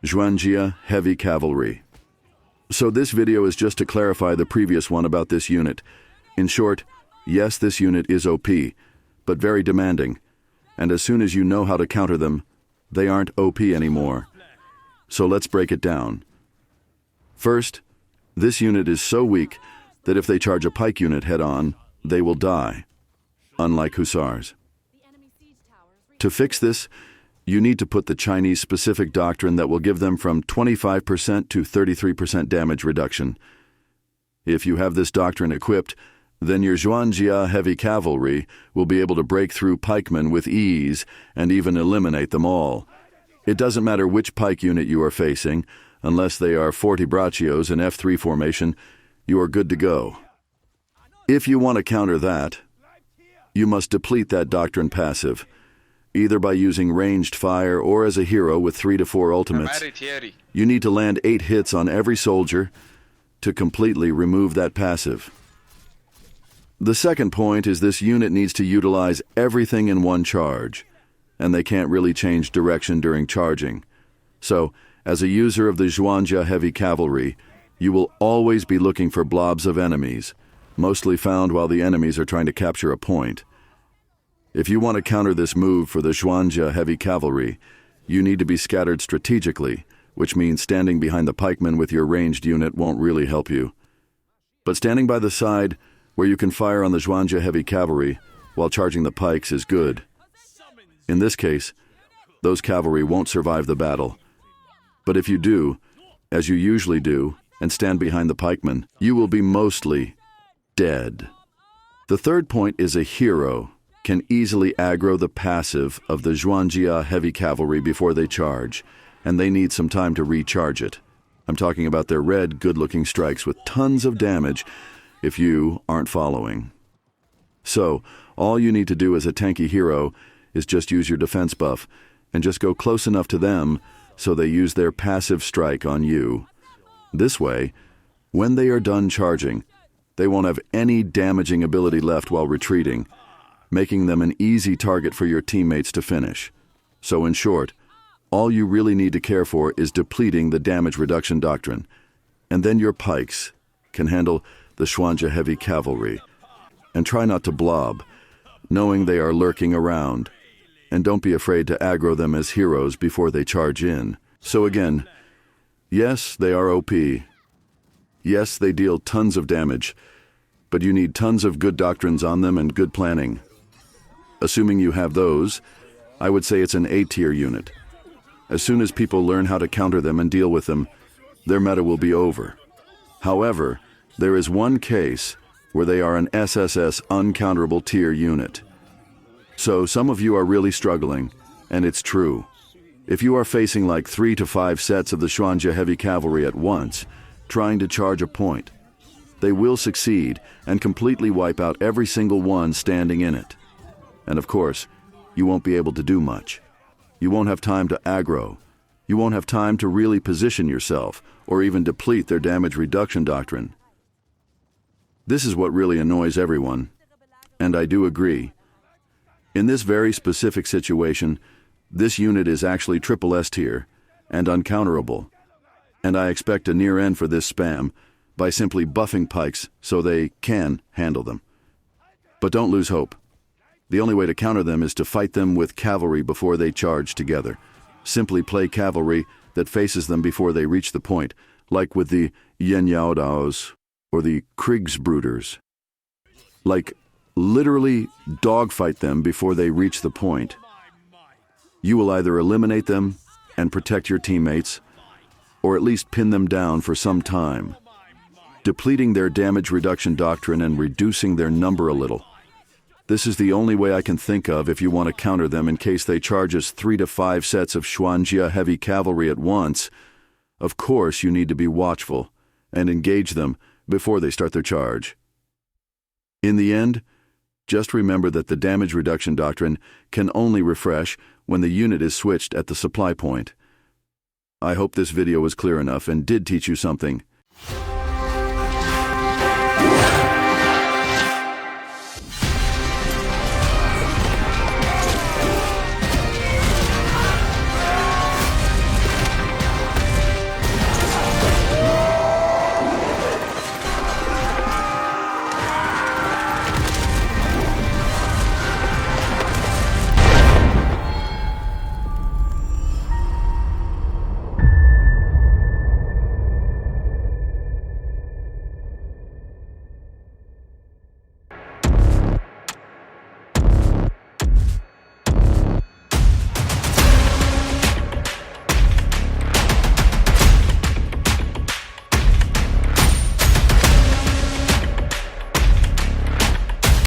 Xuanjia Heavy Cavalry. So this video is just to clarify the previous one about this unit. In short, yes, this unit is OP, but very demanding, and as soon as you know how to counter them, they aren't OP anymore. So let's break it down. First, this unit is so weak that if they charge a pike unit head-on, they will die, unlike hussars. To fix this, you need to put the Chinese-specific doctrine that will give them from 25% to 33% damage reduction. If you have this doctrine equipped, then your Xuanjia Heavy Cavalry will be able to break through pikemen with ease and even eliminate them all. It doesn't matter which pike unit you are facing, unless they are 40 braccios in F3 formation, you are good to go. If you want to counter that, you must deplete that doctrine passive, either by using ranged fire or as a hero with 3 to 4 ultimates. You need to land 8 hits on every soldier to completely remove that passive. The second point is this unit needs to utilize everything in one charge, and they can't really change direction during charging. So, as a user of the Xuanjia Heavy Cavalry, you will always be looking for blobs of enemies, mostly found while the enemies are trying to capture a point. If you want to counter this move for the Xuanjia Heavy Cavalry, you need to be scattered strategically, which means standing behind the pikemen with your ranged unit won't really help you. But standing by the side, where you can fire on the Xuanjia Heavy Cavalry while charging the pikes is good. In this case, those cavalry won't survive the battle. But if you do, as you usually do, and stand behind the pikemen, you will be mostly dead. The third point is a hero can easily aggro the passive of the Xuanjia Heavy Cavalry before they charge, and they need some time to recharge it. I'm talking about their red, good-looking strikes with tons of damage if you aren't following. So, all you need to do as a tanky hero is just use your defense buff and just go close enough to them so they use their passive strike on you. This way, when they are done charging, they won't have any damaging ability left while retreating, making them an easy target for your teammates to finish. So in short, all you really need to care for is depleting the damage reduction doctrine, and then your pikes can handle the Xuanjia Heavy Cavalry. And try not to blob, knowing they are lurking around, and don't be afraid to aggro them as heroes before they charge in. So again, yes, they are OP. Yes, they deal tons of damage, but you need tons of good doctrines on them and good planning. Assuming you have those, I would say it's an A-tier unit. As soon as people learn how to counter them and deal with them, their meta will be over. However, there is one case where they are an SSS uncounterable tier unit. So some of you are really struggling, and it's true. If you are facing like 3 to 5 sets of the Xuanjia Heavy Cavalry at once, trying to charge a point, they will succeed and completely wipe out every single one standing in it. And of course, you won't be able to do much. You won't have time to aggro. You won't have time to really position yourself or even deplete their damage reduction doctrine. This is what really annoys everyone, and I do agree. In this very specific situation, this unit is actually triple S tier and uncounterable, and I expect a near end for this spam by simply buffing pikes so they can handle them. But don't lose hope. The only way to counter them is to fight them with cavalry before they charge together. Simply play cavalry that faces them before they reach the point, like with the Yenyaodaos or the Kriegsbruders. Like, literally dogfight them before they reach the point. You will either eliminate them and protect your teammates, or at least pin them down for some time, depleting their damage reduction doctrine and reducing their number a little. This is the only way I can think of if you want to counter them in case they charge us 3 to 5 sets of Xuanjia Heavy Cavalry at once. Of course, you need to be watchful and engage them before they start their charge. In the end, just remember that the damage reduction doctrine can only refresh when the unit is switched at the supply point. I hope this video was clear enough and did teach you something.